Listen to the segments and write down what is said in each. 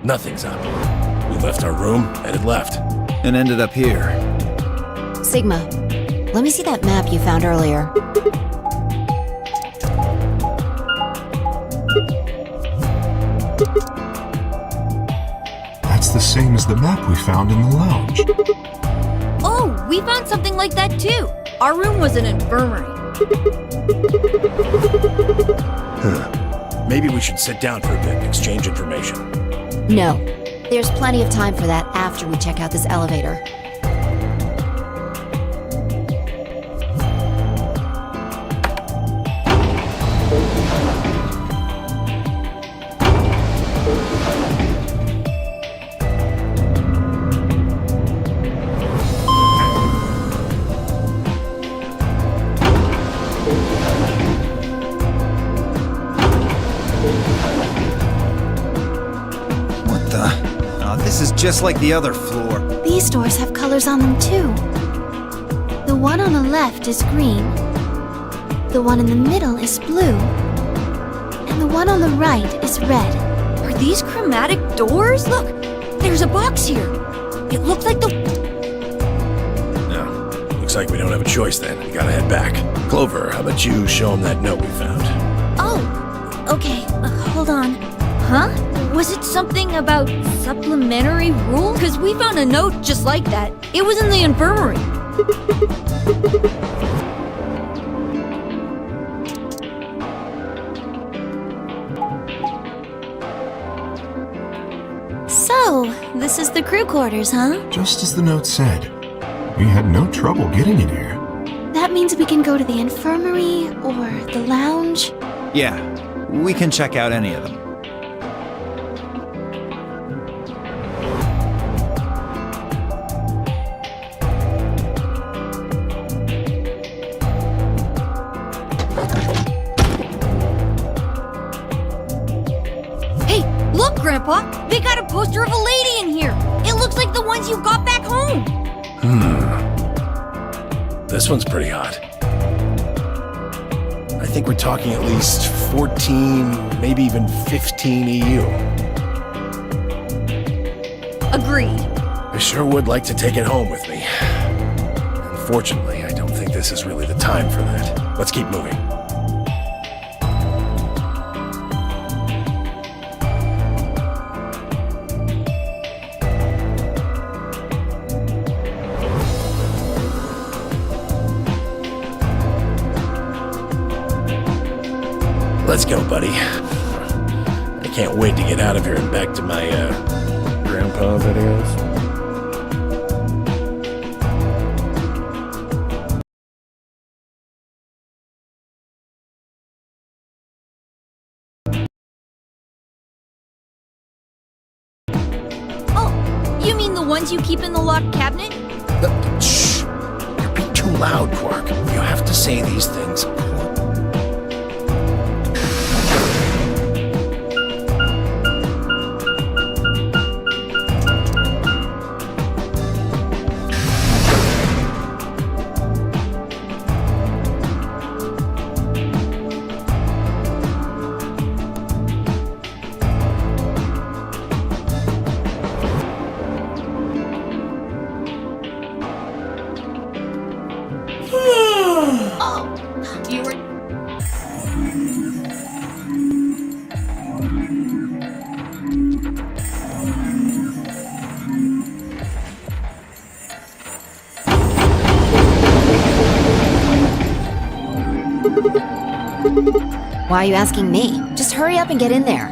Nothing's up. We left our room, headed left. And ended up here. Sigma, let me see that map you found earlier. That's the same as the map we found in the lounge. Oh, we found something like that too. Our room was an infirmary. Maybe we should sit down for a bit and exchange information. No, there's plenty of time for that after we check out this elevator. This is just like the other floor. These doors have colors on them too. The one on the left is green. The one in the middle is blue. And the one on the right is red. Are these chromatic doors? Look, there's a box here. It looks like the... No, looks like we don't have a choice then. We gotta head back. Clover, how about you show him that note we found? Oh, okay, hold on. Huh? Was it something about supplementary rule? Because we found a note just like that. It was in the infirmary. So, this is the crew quarters, huh? Just as the note said. We had no trouble getting in here. That means we can go to the infirmary or the lounge. Yeah, we can check out any of them. Hey, look, Grandpa! They got a poster of a lady in here! It looks like the ones you got back home! This one's pretty hot. I think we're talking at least 14, maybe even 15 EU. Agreed. I sure would like to take it home with me. Unfortunately, I don't think this is really the time for that. Let's keep moving. Let's go, buddy. I can't wait to get out of here and back to my, grandpa videos. Oh, you mean the ones you keep in the locked cabinet? Shh! You're being too loud, Quark. You have to say these things. You were... Why are you asking me? Just hurry up and get in there.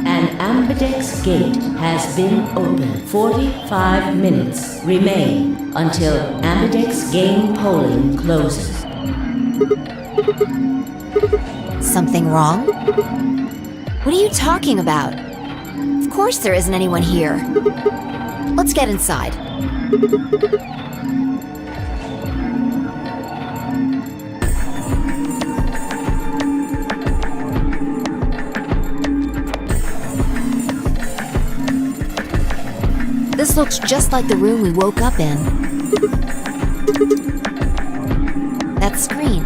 An ambidex gate has been opened. 45 minutes remain until ambidex game polling closes. Something wrong? What are you talking about? Of course there isn't anyone here. Let's get inside. This looks just like the room we woke up in. That screen.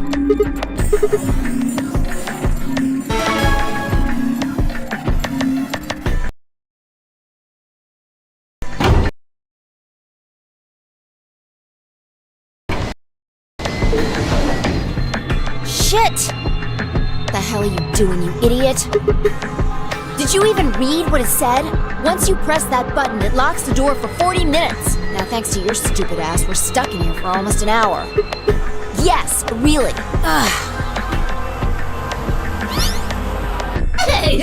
Shit! What the hell are you doing, you idiot? Did you even read what it said? Once you press that button, it locks the door for 40 minutes. Now, thanks to your stupid ass, we're stuck in here for almost an hour. Yes, really. Ugh. Hey!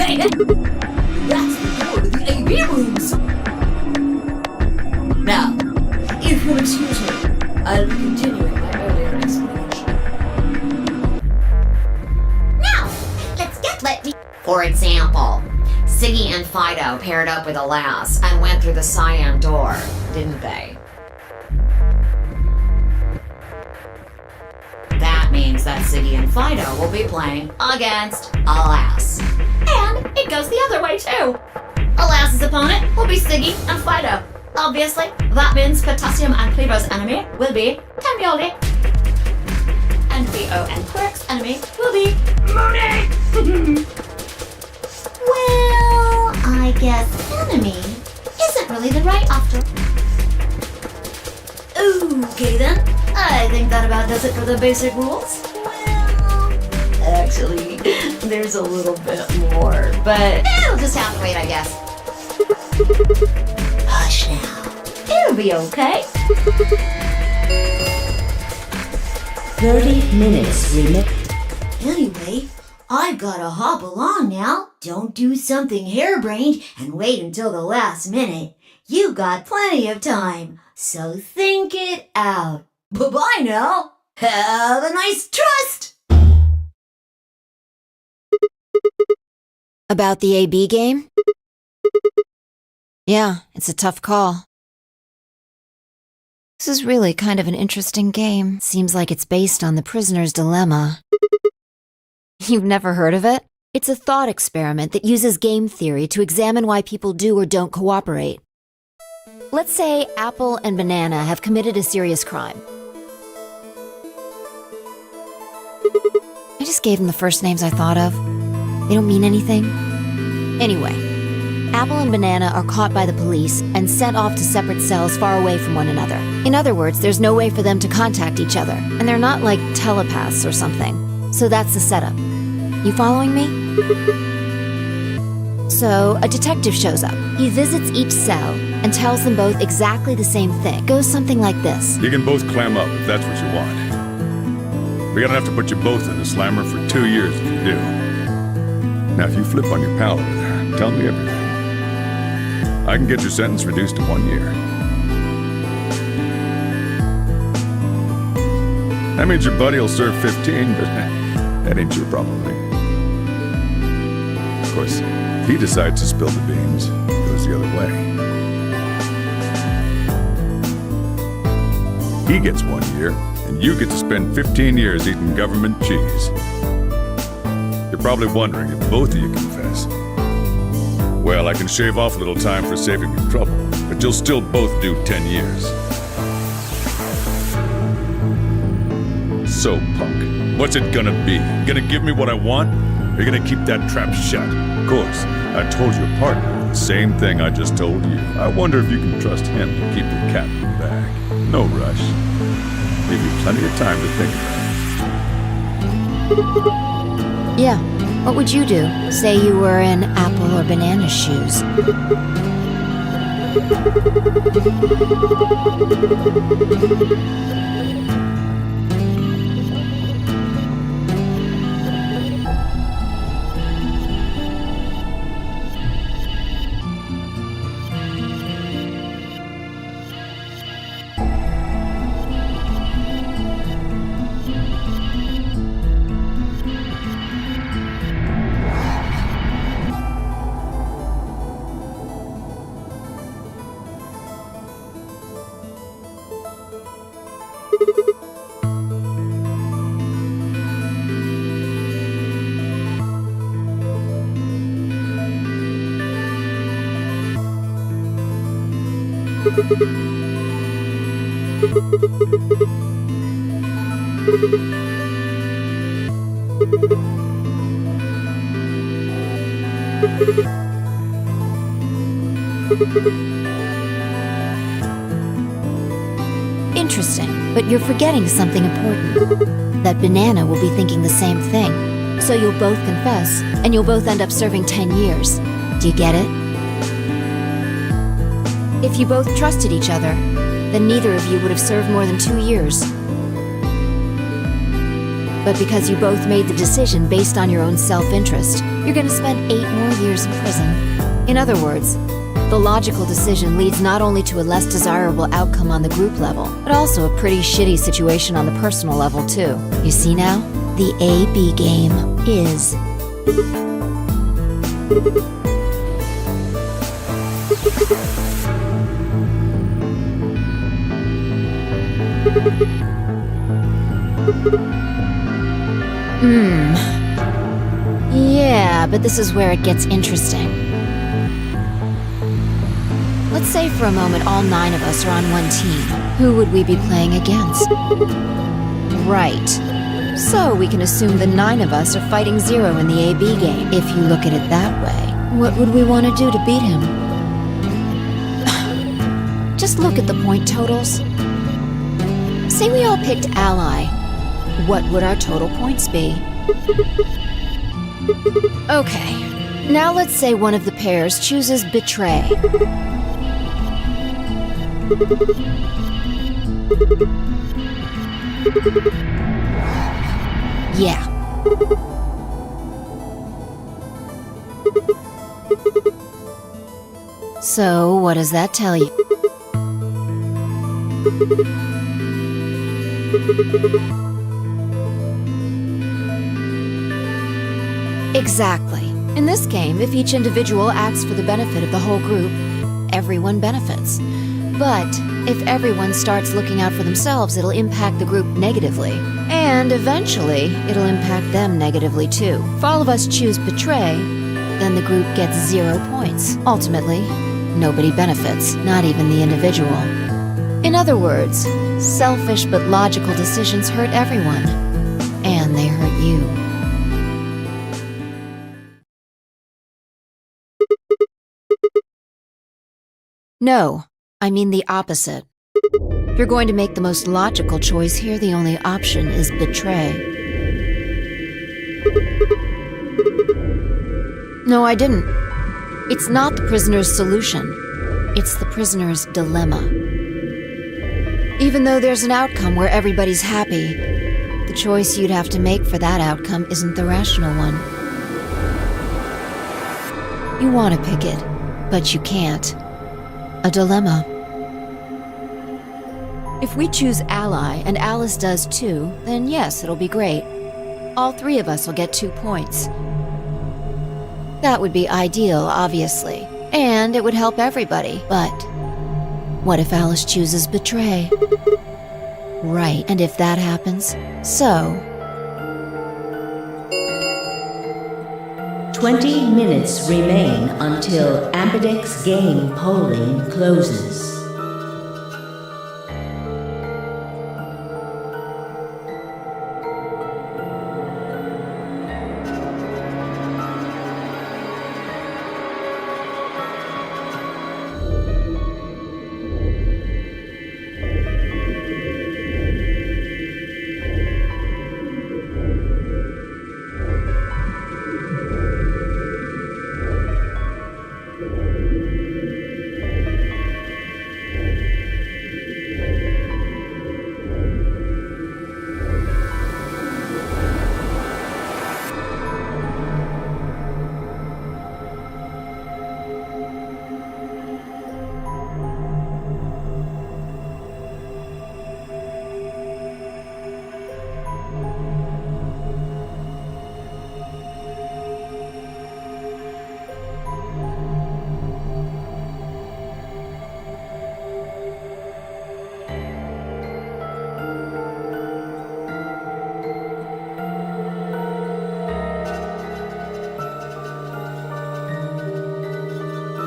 That's the door to the AV rooms! Now, if you'll excuse me, I'll be continuing my earlier explanation. Now, let me... For example, Siggy and Fido paired up with Alas and went through the cyan door, didn't they? That means that Siggy and Fido will be playing against Alas. And it goes the other way too. Alas's opponent will be Siggy and Fido. Obviously, that means Potassium and Cleaver's enemy will be Tenbioli. And Theo and Quirk's enemy will be Mooney! Well, I guess enemy isn't really the right after. Okay then, I think that about does it for the basic rules. Well, actually, there's a little bit more, but it'll just have to wait, I guess. Hush now, it'll be okay. 30 minutes remain. Anyway, I've gotta hop along now. Don't do something harebrained and wait until the last minute. You got plenty of time, so think it out. Bye-bye now. Have a nice trust. About the AB game? Yeah, it's a tough call. This is really kind of an interesting game. Seems like it's based on the prisoner's dilemma. You've never heard of it? It's a thought experiment that uses game theory to examine why people do or don't cooperate. Let's say Apple and Banana have committed a serious crime. I just gave them the first names I thought of. They don't mean anything. Anyway, Apple and Banana are caught by the police and sent off to separate cells far away from one another. In other words, there's no way for them to contact each other, and they're not like telepaths or something. So that's the setup. You following me? So, a detective shows up. He visits each cell and tells them both exactly the same thing. It goes something like this. You can both clam up if that's what you want. We're gonna have to put you both in the slammer for 2 years if you do. Now, if you flip on your pal over there, tell me everything. I can get your sentence reduced to 1 year. That means your buddy will serve 15, but that ain't your problem, right? Of course, if he decides to spill the beans, it goes the other way. He gets 1 year, and you get to spend 15 years eating government cheese. You're probably wondering if both of you confess. Well, I can shave off a little time for saving you trouble, but you'll still both do 10 years. So, punk, what's it gonna be? Gonna give me what I want? Or you gonna keep that trap shut? Of course, I told your partner the same thing I just told you. I wonder if you can trust him to keep the cat in the bag. No rush. Give you plenty of time to think about it. Yeah, what would you do? Say you were in Apple or Banana's shoes. Interesting, but you're forgetting something important. That Banana will be thinking the same thing. So you'll both confess, and you'll both end up serving 10 years. Do you get it? If you both trusted each other, then neither of you would have served more than 2 years. But because you both made the decision based on your own self-interest, you're gonna spend 8 more years in prison. In other words, the logical decision leads not only to a less desirable outcome on the group level, but also a pretty shitty situation on the personal level too. You see now? The AB game is... Yeah, but this is where it gets interesting. Let's say for a moment all 9 of us are on one team. Who would we be playing against? Right. So we can assume the 9 of us are fighting Zero in the AB game. If you look at it that way, what would we want to do to beat him? Just look at the point totals. Say we all picked Ally. What would our total points be? Okay, now let's say one of the pairs chooses Betray. Yeah. So, what does that tell you? Exactly. In this game, if each individual acts for the benefit of the whole group, everyone benefits. But if everyone starts looking out for themselves, it'll impact the group negatively. And eventually, it'll impact them negatively too. If all of us choose betray, then the group gets 0 points. Ultimately, nobody benefits, not even the individual. In other words, selfish but logical decisions hurt everyone. And they hurt you. No, I mean the opposite. If you're going to make the most logical choice here, the only option is betray. No, I didn't. It's not the prisoner's solution. It's the prisoner's dilemma. Even though there's an outcome where everybody's happy, the choice you'd have to make for that outcome isn't the rational one. You want to pick it, but you can't. A dilemma. If we choose ally and Alice does too, then yes, it'll be great. All 3 of us will get 2 points. That would be ideal, obviously, and it would help everybody, but what if Alice chooses betray? Right, and if that happens, so... 20 minutes remain until Ambidex game polling closes.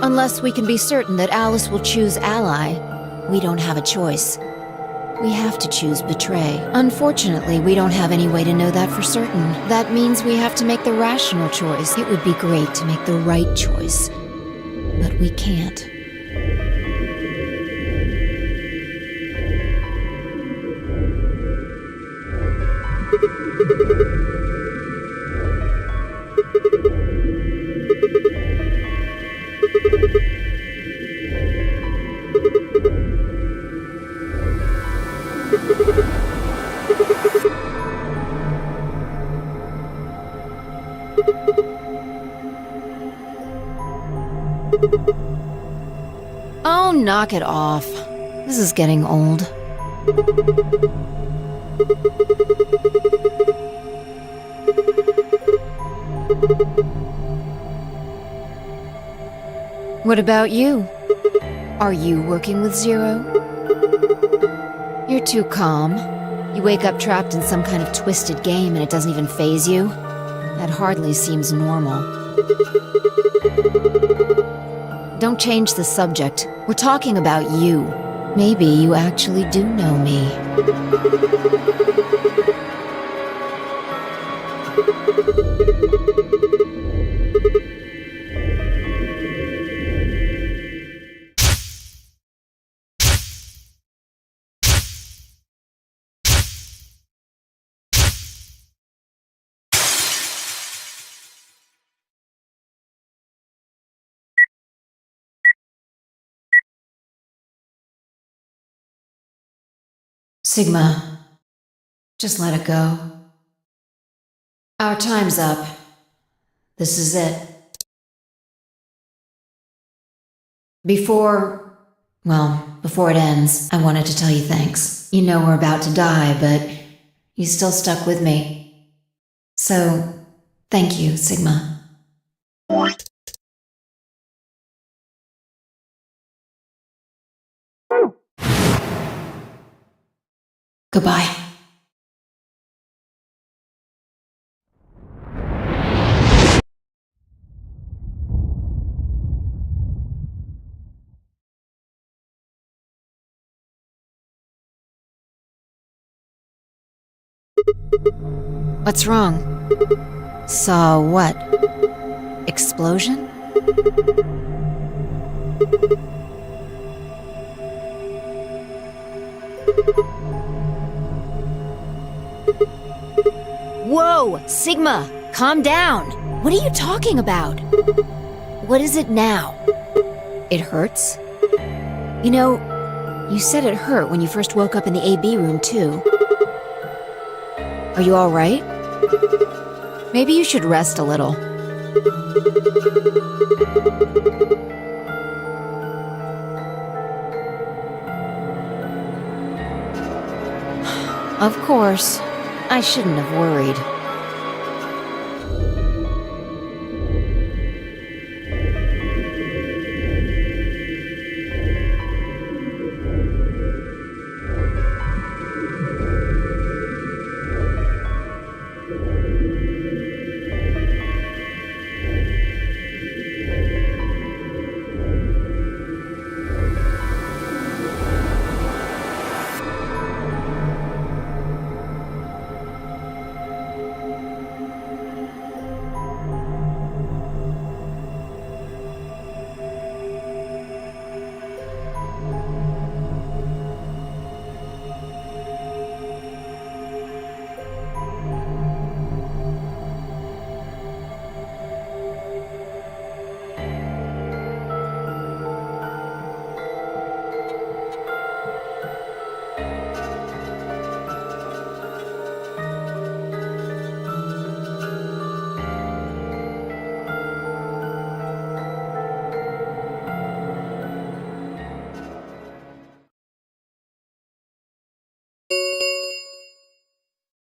Unless we can be certain that Alice will choose ally, we don't have a choice. We have to choose betray. Unfortunately, we don't have any way to know that for certain. That means we have to make the rational choice. It would be great to make the right choice, but we can't. Oh, knock it off. This is getting old. What about you? Are you working with Zero? You're too calm. You wake up trapped in some kind of twisted game and it doesn't even faze you? That hardly seems normal. Don't change the subject. We're talking about you. Maybe you actually do know me. Sigma, just let it go. Our time's up. This is it. Before it ends, I wanted to tell you thanks. You know we're about to die, but you still stuck with me. So, thank you, Sigma. Goodbye. What's wrong? Saw what? Explosion? Whoa! Sigma! Calm down! What are you talking about? What is it now? It hurts? You know, you said it hurt when you first woke up in the AB room, too. Are you alright? Maybe you should rest a little. Of course, I shouldn't have worried.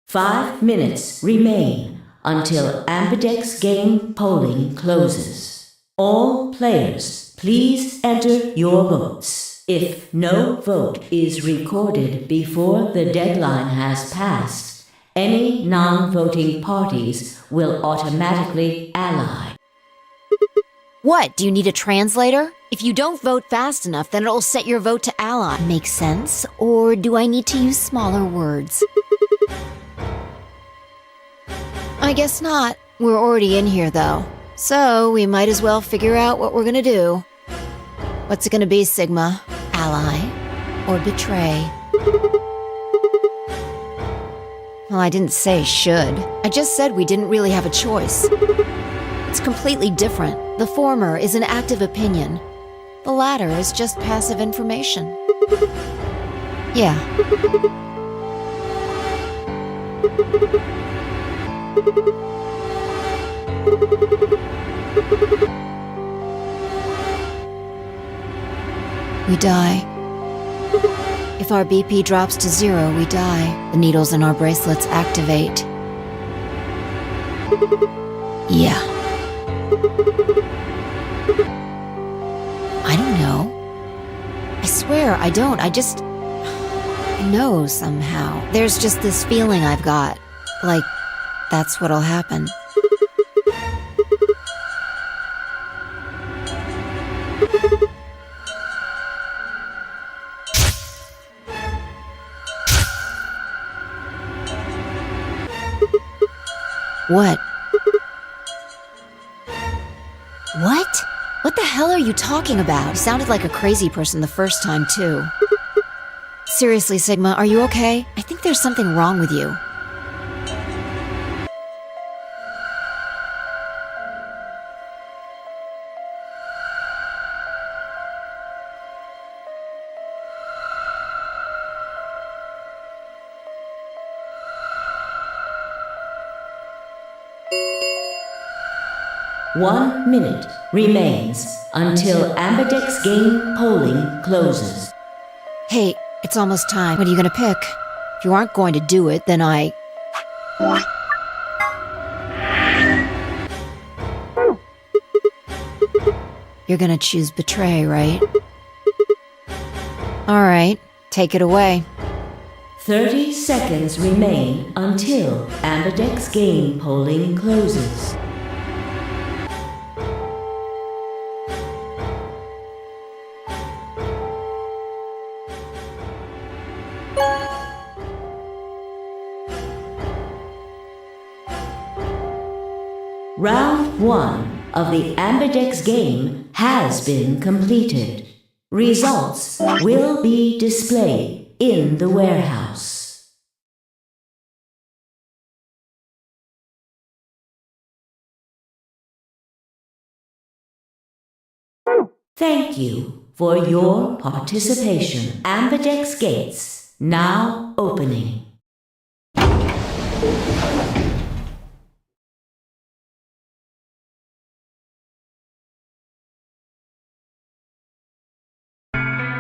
Five minutes remain until Ambidex game polling closes. All players, please enter your votes. If no vote is recorded before the deadline has passed, any non-voting parties will automatically ally. What, do you need a translator? If you don't vote fast enough, then it'll set your vote to ally. Makes sense? Or do I need to use smaller words? I guess not. We're already in here, though. So, we might as well figure out what we're gonna do. What's it gonna be, Sigma? Ally? Or betray? Well, I didn't say should. I just said we didn't really have a choice. It's completely different. The former is an active opinion. The latter is just passive information. Yeah. We die. If our BP drops to 0, we die. The needles in our bracelets activate. Yeah. I don't know. I swear I don't. I know somehow. There's just this feeling I've got. Like, that's what'll happen. What? What? What the hell are you talking about? You sounded like a crazy person the first time, too. Seriously, Sigma, are you okay? I think there's something wrong with you. 1 minute remains until Ambidex game polling closes. Hey, it's almost time. What are you gonna pick? If you aren't going to do it, then I... You're gonna choose betray, right? Alright, take it away. 30 seconds remain until Ambidex game polling closes. Round 1 of the Ambidex game has been completed. Results will be displayed in the warehouse. Thank you for your participation. Ambidex gates now opening.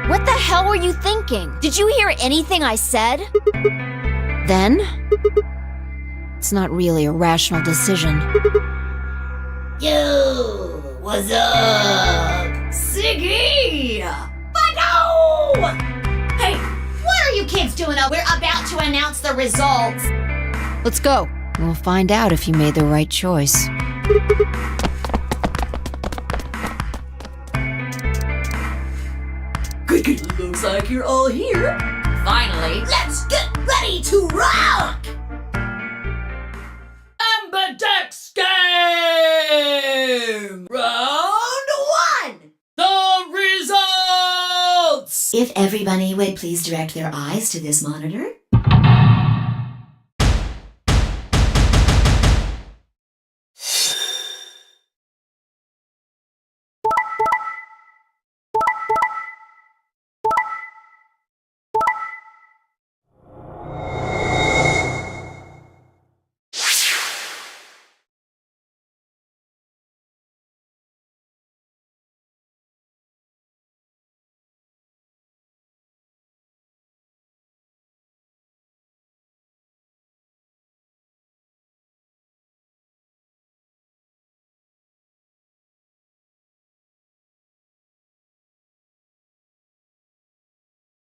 What the hell were you thinking? Did you hear anything I said? Then? It's not really a rational decision. Yo, what's up? Siggy! Fido! Hey, what are you kids doing up? We're about to announce the results. Let's go. We'll find out if you made the right choice. Good. Looks like you're all here. Finally, let's get ready to rock! Ambidex game! Round 1! The results! If everybody would please direct their eyes to this monitor.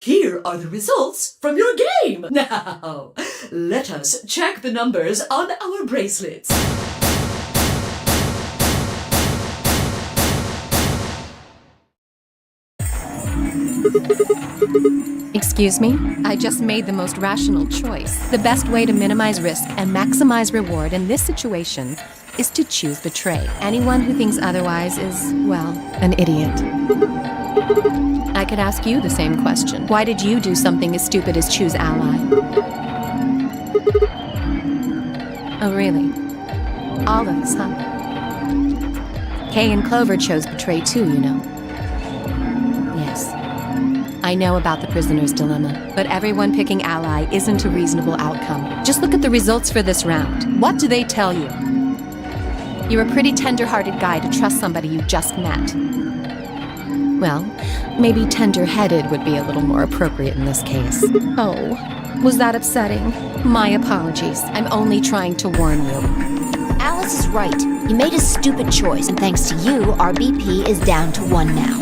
Here are the results from your game. Now, let us check the numbers on our bracelets. Excuse me? I just made the most rational choice. The best way to minimize risk and maximize reward in this situation is to choose betray. Anyone who thinks otherwise is, well, an idiot. I could ask you the same question. Why did you do something as stupid as choose ally? Oh, really? All of us, huh? Kay and Clover chose betray too, you know. Yes. I know about the prisoner's dilemma, but everyone picking ally isn't a reasonable outcome. Just look at the results for this round. What do they tell you? You're a pretty tender-hearted guy to trust somebody you just met. Well, maybe tender-headed would be a little more appropriate in this case. Oh, was that upsetting? My apologies. I'm only trying to warn you. Alice is right. You made a stupid choice, and thanks to you, our BP is down to 1 now.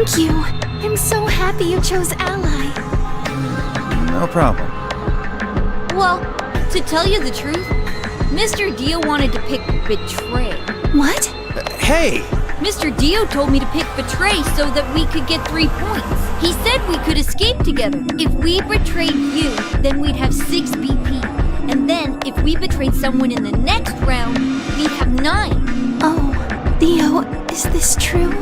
Thank you. I'm so happy you chose ally. No problem. Well, to tell you the truth, Mr. Dio wanted to pick betray. What? Hey! Mr. Dio told me to pick betray so that we could get 3 points. He said we could escape together. If we betrayed you, then we'd have 6 BP. And then, if we betrayed someone in the next round, we'd have 9. Oh, Dio, is this true?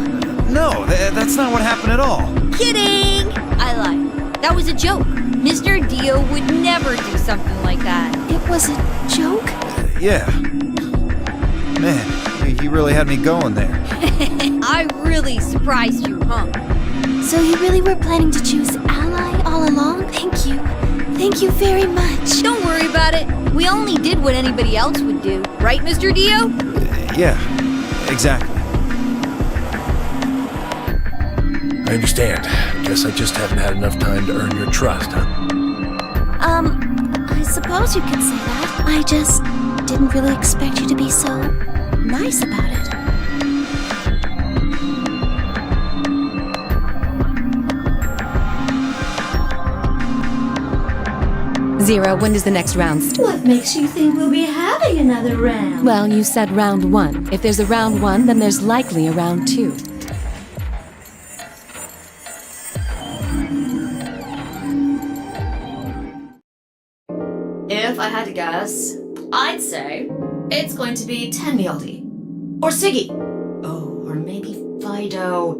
No, that's not what happened at all. Kidding! I lied. That was a joke. Mr. Dio would never do something like that. It was a joke? Yeah. Man, he really had me going there. I really surprised you, huh? So you really were planning to choose Ally all along? Thank you. Thank you very much. Don't worry about it. We only did what anybody else would do. Right, Mr. Dio? Yeah, exactly. I understand. Guess I just haven't had enough time to earn your trust, huh? I suppose you could say that. I just didn't really expect you to be so nice about it. Zero, when does the next round start? What makes you think we'll be having another round? Well, you said round 1. If there's a round 1, then there's likely a round 2. If I had to guess, I'd say it's going to be Tenmialdi. Or Siggy. Oh, or maybe Fido.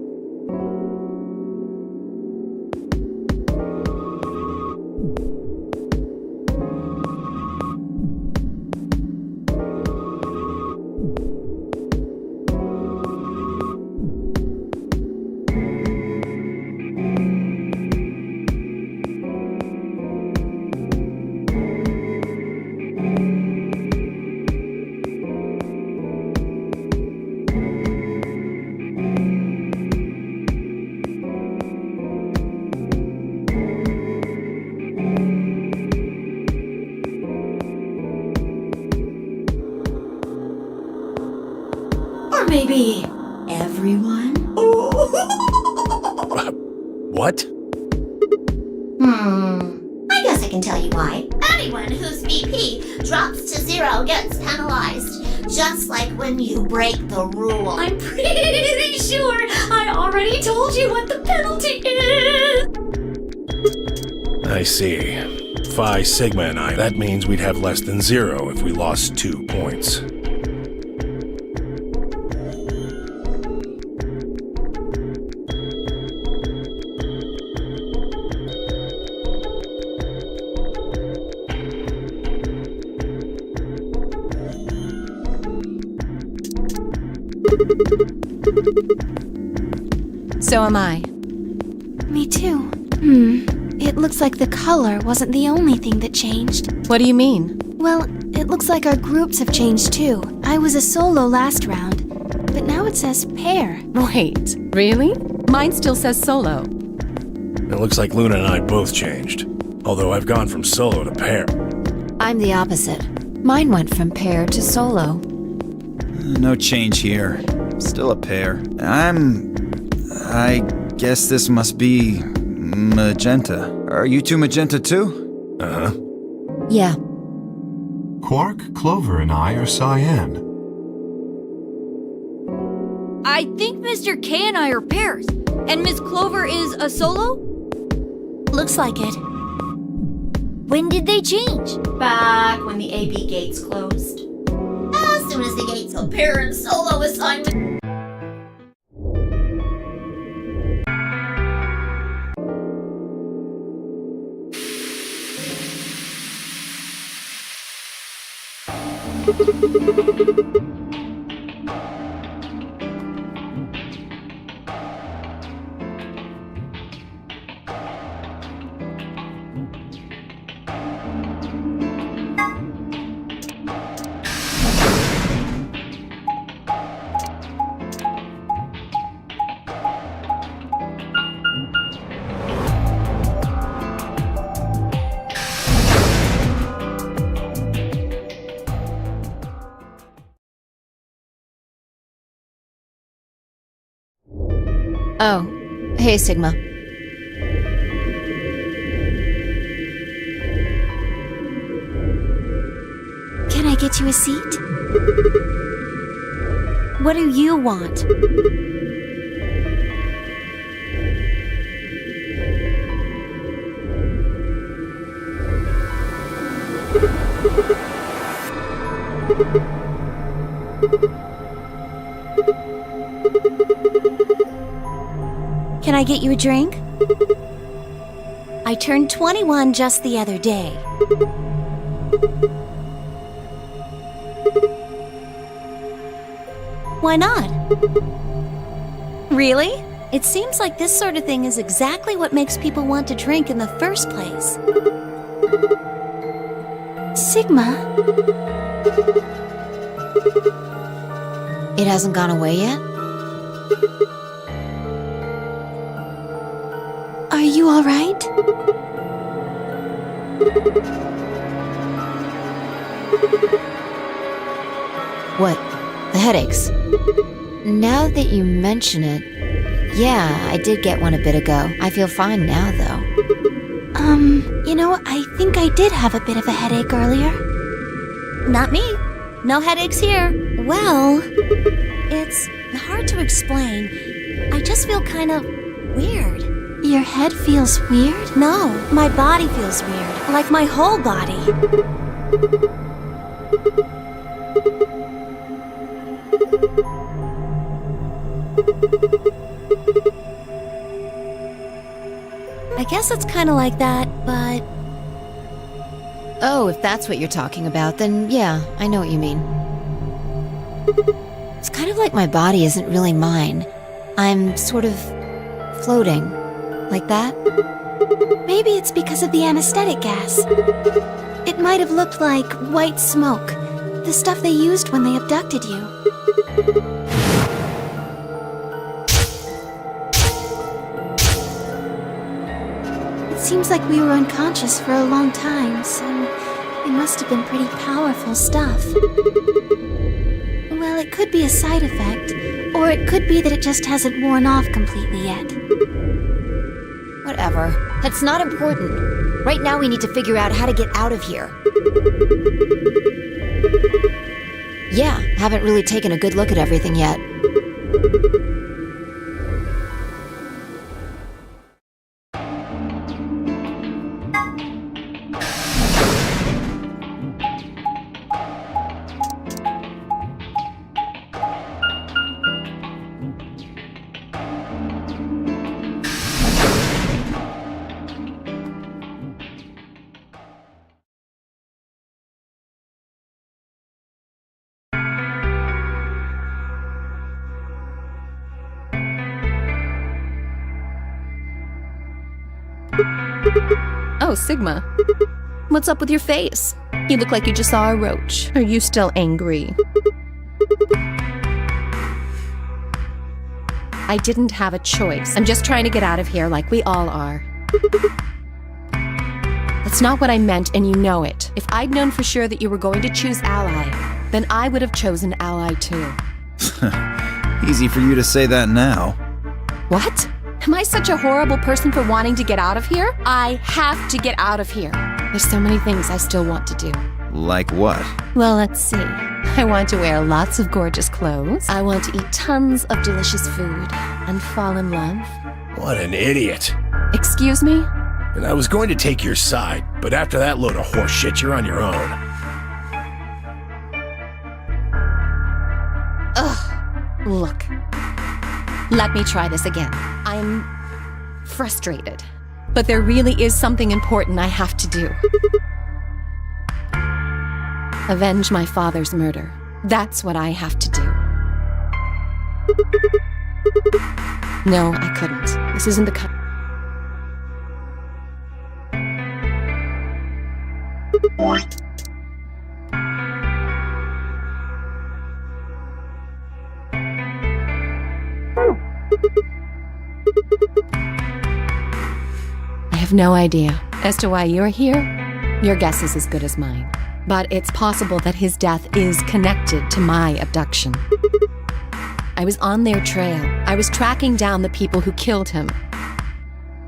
Or maybe everyone? What? I guess I can tell you why. Anyone whose BP drops to 0 gets penalized. Just like when you break the rule. I'm pretty sure I already told you what the penalty is. I see. Phi Sigma and I, that means we'd have less than 0 if we lost 2 points. So am I. Me too. It looks like the color wasn't the only thing that changed. What do you mean? Well, it looks like our groups have changed too. I was a solo last round, but now it says pair. Wait, really? Mine still says solo. It looks like Luna and I both changed. Although I've gone from solo to pair. I'm the opposite. Mine went from pair to solo. No change here. Still a pair. I guess this must be magenta. Are you two magenta too? Uh-huh. Yeah. Quark, Clover, and I are cyan. I think Mr. K and I are pairs. And Miss Clover is a solo? Looks like it. When did they change? Back when the AB gates closed. As soon as the gates of pair and solo assignment. Oh, hey, Sigma. Can I get you a seat? What do you want? Can I get you a drink? I turned 21 just the other day. Why not? Really? It seems like this sort of thing is exactly what makes people want to drink in the first place. Sigma? It hasn't gone away yet? Are you alright? What? The headaches? Now that you mention it, yeah, I did get one a bit ago. I feel fine now, though. You know, I think I did have a bit of a headache earlier. Not me. No headaches here. Well, it's hard to explain. I just feel kind of weird. Your head feels weird? No, my body feels weird. Like my whole body. I guess it's kind of like that, but... Oh, if that's what you're talking about, then yeah, I know what you mean. It's kind of like my body isn't really mine. I'm sort of floating. Like that? Maybe it's because of the anesthetic gas. It might have looked like white smoke. The stuff they used when they abducted you. It seems like we were unconscious for a long time, so it must have been pretty powerful stuff. Well, it could be a side effect, or it could be that it just hasn't worn off completely yet. Whatever. That's not important. Right now we need to figure out how to get out of here. Yeah, haven't really taken a good look at everything yet. Oh, Sigma. What's up with your face? You look like you just saw a roach. Are you still angry? I didn't have a choice. I'm just trying to get out of here like we all are. That's not what I meant, and you know it. If I'd known for sure that you were going to choose Ally, then I would have chosen Ally too. Easy for you to say that now. What? Am I such a horrible person for wanting to get out of here? I have to get out of here. There's so many things I still want to do. Like what? Well, let's see. I want to wear lots of gorgeous clothes. I want to eat tons of delicious food and fall in love. What an idiot. Excuse me? And I was going to take your side, but after that load of horse shit, you're on your own. Ugh. Look. Let me try this again. I'm frustrated. But there really is something important I have to do. Avenge my father's murder. That's what I have to do. No, I couldn't. This isn't the kind. I have no idea. As to why you're here, your guess is as good as mine. But it's possible that his death is connected to my abduction. I was on their trail. I was tracking down the people who killed him.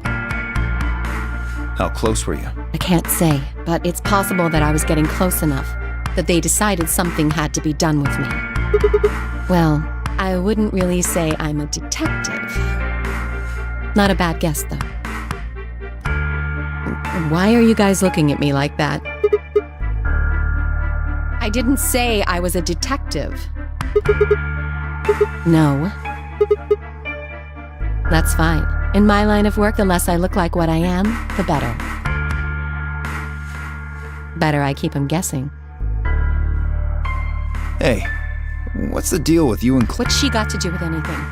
How close were you? I can't say, but it's possible that I was getting close enough that they decided something had to be done with me. Well, I wouldn't really say I'm a detective. Not a bad guess, though. Why are you guys looking at me like that? I didn't say I was a detective. No. That's fine. In my line of work, the less I look like what I am, the better. Better I keep him guessing. Hey, What's the deal with you and What's she got to do with anything?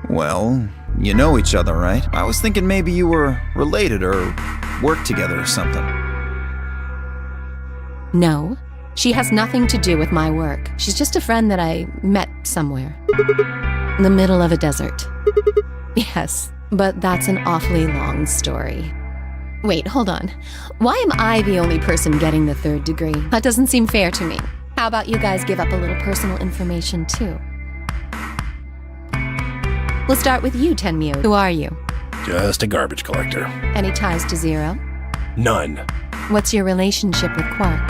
Well, you know each other, right? I was thinking maybe you were related or worked together or something. No. She has nothing to do with my work. She's just a friend that I met somewhere. In the middle of a desert. Yes, but that's an awfully long story. Wait, hold on. Why am I the only person getting the 3rd degree? That doesn't seem fair to me. How about you guys give up a little personal information, too? We'll start with you, Tenmyo. Who are you? Just a garbage collector. Any ties to Zero? None. What's your relationship with Quark?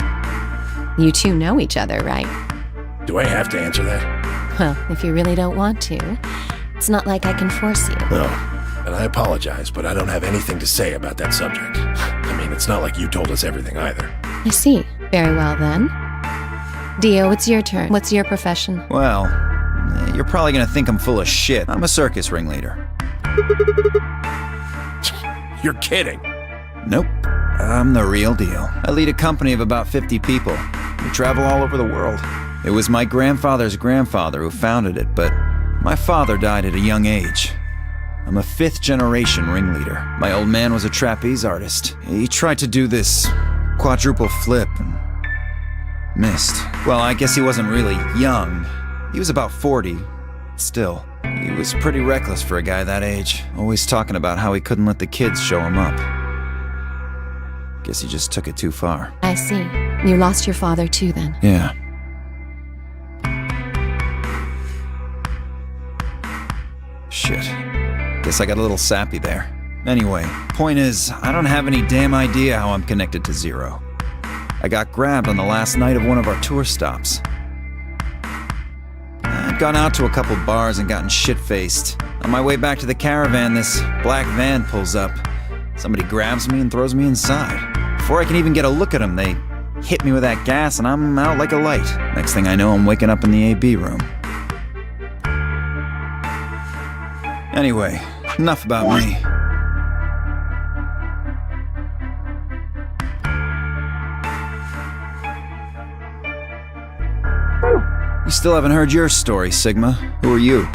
You two know each other, right? Do I have to answer that? Well, if you really don't want to, it's not like I can force you. No. And I apologize, but I don't have anything to say about that subject. I mean, it's not like you told us everything either. I see. Very well, then. Dio, it's your turn. What's your profession? Well, you're probably gonna think I'm full of shit. I'm a circus ringleader. You're kidding. Nope. I'm the real deal. I lead a company of about 50 people. We travel all over the world. It was my grandfather's grandfather who founded it, but my father died at a young age. I'm a 5th-generation ringleader. My old man was a trapeze artist. He tried to do this quadruple flip and missed. Well, I guess he wasn't really young. He was about 40. Still, he was pretty reckless for a guy that age. Always talking about how he couldn't let the kids show him up. Guess he just took it too far. I see. You lost your father too, then. Yeah. Shit. Guess I got a little sappy there. Anyway, point is, I don't have any damn idea how I'm connected to Zero. I got grabbed on the last night of one of our tour stops. I'd gone out to a couple bars and gotten shit-faced. On my way back to the caravan, this black van pulls up. Somebody grabs me and throws me inside. Before I can even get a look at them, they hit me with that gas and I'm out like a light. Next thing I know, I'm waking up in the AB room. Anyway, enough about me. You still haven't heard your story, Sigma. Who are you?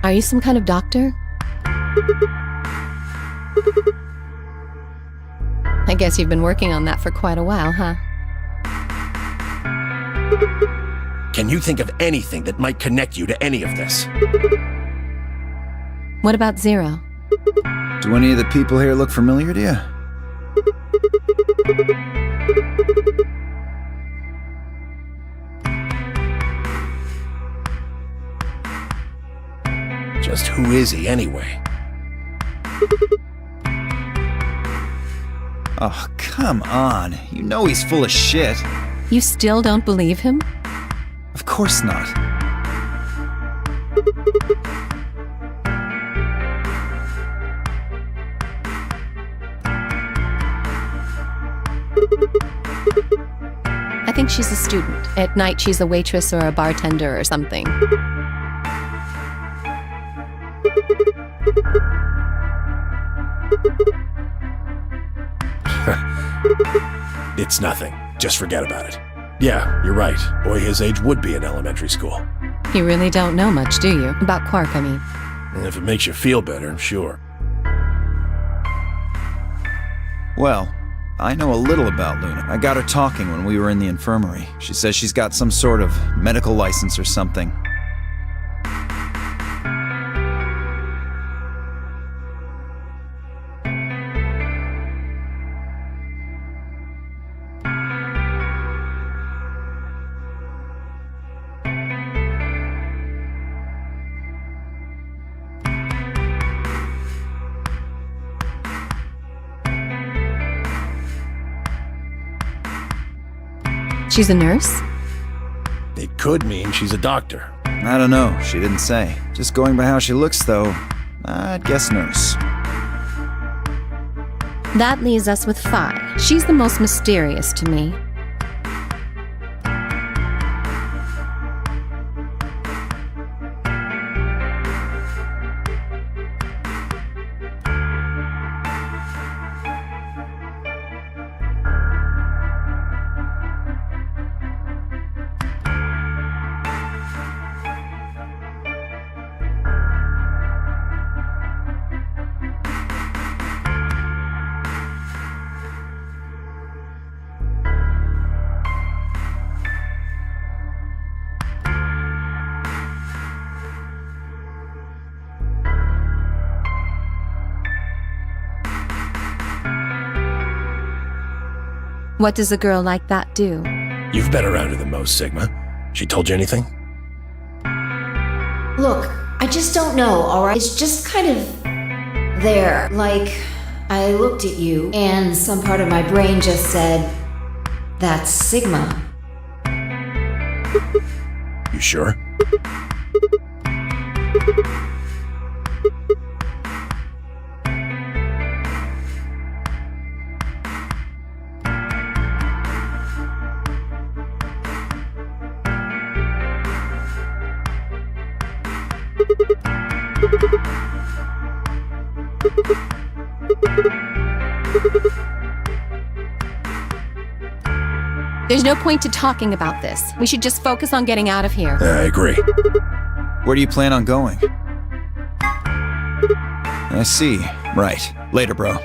Are you some kind of doctor? I guess you've been working on that for quite a while, huh? Can you think of anything that might connect you to any of this? What about Zero? Do any of the people here look familiar to you? Just who is he anyway? Oh, come on. You know he's full of shit. You still don't believe him? Of course not. I think she's a student. At night, she's a waitress or a bartender or something. It's nothing. Just forget about it. Yeah, you're right. Boy his age would be in elementary school. You really don't know much, do you? About Quark, I mean. And if it makes you feel better, sure. Well, I know a little about Luna. I got her talking when we were in the infirmary. She says she's got some sort of medical license or something. She's a nurse? It could mean she's a doctor. I don't know. She didn't say. Just going by how she looks, though, I'd guess nurse. That leaves us with Phi. She's the most mysterious to me. What does a girl like that do? You've been around her the most, Sigma. She told you anything? Look, I just don't know, alright? It's just kind of there. Like, I looked at you, and some part of my brain just said, that's Sigma. You sure? There's no point to talking about this. We should just focus on getting out of here. I agree. Where do you plan on going? I see. Right. Later, bro.